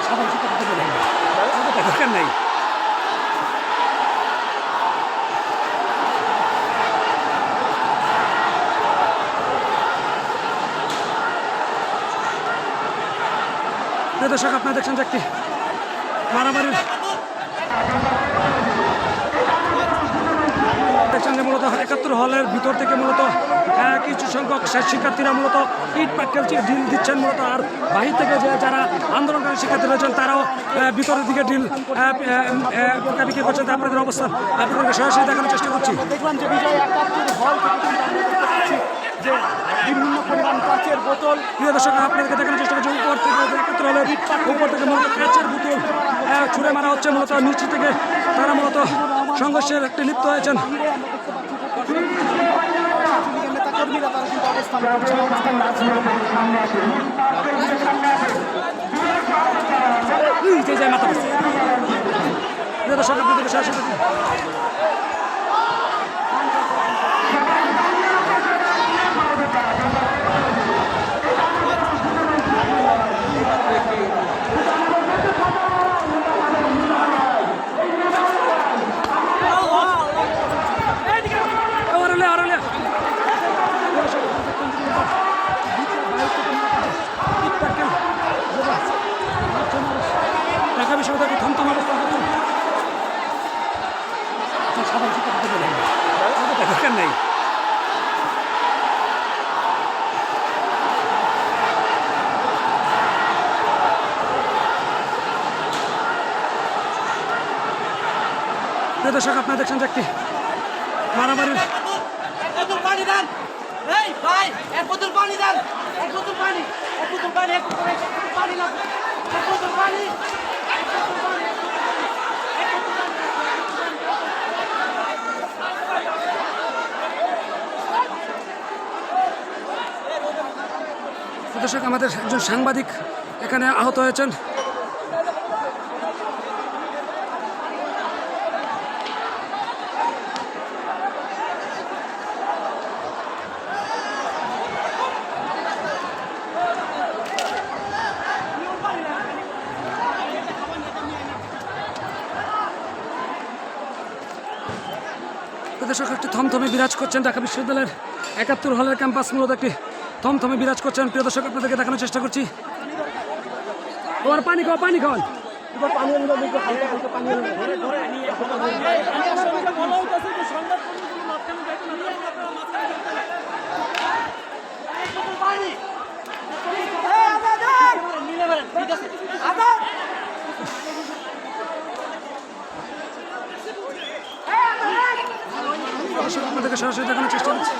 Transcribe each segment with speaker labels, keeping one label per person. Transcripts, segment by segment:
Speaker 1: সাধারণ শিক্ষার্থীদের দরকার নাই। দর্শক আপনারা দেখছেন যে একটি মারামারির দেখছেন যে মূলত ৭১ হলের ভিতর থেকে মূলত কিছু সংখ্যক শিক্ষার্থীরা মূলত ইট পাটকেল ঢিল দিচ্ছেন মূলত, আর বাহির থেকে যে যারা আন্দোলনকারী শিক্ষার্থী রয়েছেন তারাও ভিতরের দিকে ঢিল বিক্রি করছেন। আপনাদের অবস্থান আপনাদেরকে সরাসরি দেখানোর চেষ্টা করছি।
Speaker 2: দেখলাম যে বিজয় ৭১ হল যে বিভিন্ন পরিমাণ কাচের বোতল,
Speaker 1: প্রিয় দর্শক আপনাদেরকে দেখানোর চেষ্টা করছি উপর থেকে ৭১ হলের উপর থেকে মূলত কাচের বোতল ছুঁড়ে মারা হচ্ছে মূলত নিচ থেকে তারা মূলত সংঘর্ষের একটি লিপ্ত হয়েছেন।
Speaker 2: নেতাকর্মীরা তারা কিন্তু অবস্থান
Speaker 1: মাথা প্রিয় দর্শক আপনাদেরকে সরাসরি ঢাকা বিশ্ববিদ্যালয়ের থমথম অবস্থা সাধারণ শিক্ষার্থীদের দরকার নাই। দর্শক আপনারা দেখছেন যে একটি মারামারির
Speaker 3: পানি দেন, এই ভাই এক বোতল পানি দেন, এক বোতল পানি, এক বোতল পানি, এক বোতল পানি না, এক বোতল পানি।
Speaker 1: দর্শক আমাদের একজন সাংবাদিক এখানে আহত হয়েছেন। দর্শক একটি থমথমে বিরাজ করছেন ঢাকা বিশ্ববিদ্যালয়ের ৭১ হলের ক্যাম্পাস মূলত একটি থমথমে বিরাজ করছেন। প্রিয় দর্শক আপনাদেরকে দেখানোর চেষ্টা করছি। তোমার পানি খাওয়া, পানি খাওয়ান। দর্শক আপনাদেরকে সরাসরি দেখানোর চেষ্টা করছি।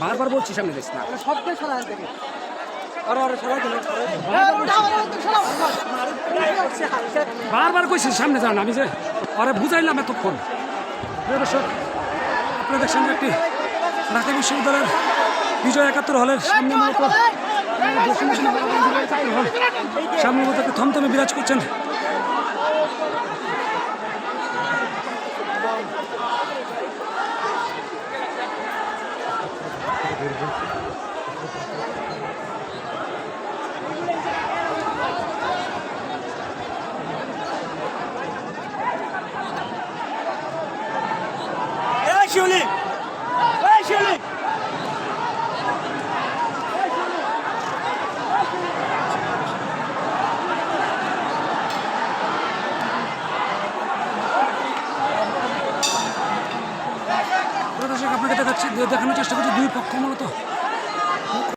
Speaker 1: বারবার বলছি সামনে যাস না, বারবার কইছি সামনে যান। আমি যে পরে বুঝাইলাম এতক্ষণ। দর্শক আপনারা দেখছেন যে একটি ঢাকা বিশ্ববিদ্যালয়ের বিজয় ৭১ হলের সামনে মূলত সামনে মূলত একটি থমথমে বিরাজ করছেন।
Speaker 3: শিউলি, এই শিউলি,
Speaker 1: আপনাকে দেখানোর চেষ্টা করছি দুই পক্ষ মূলত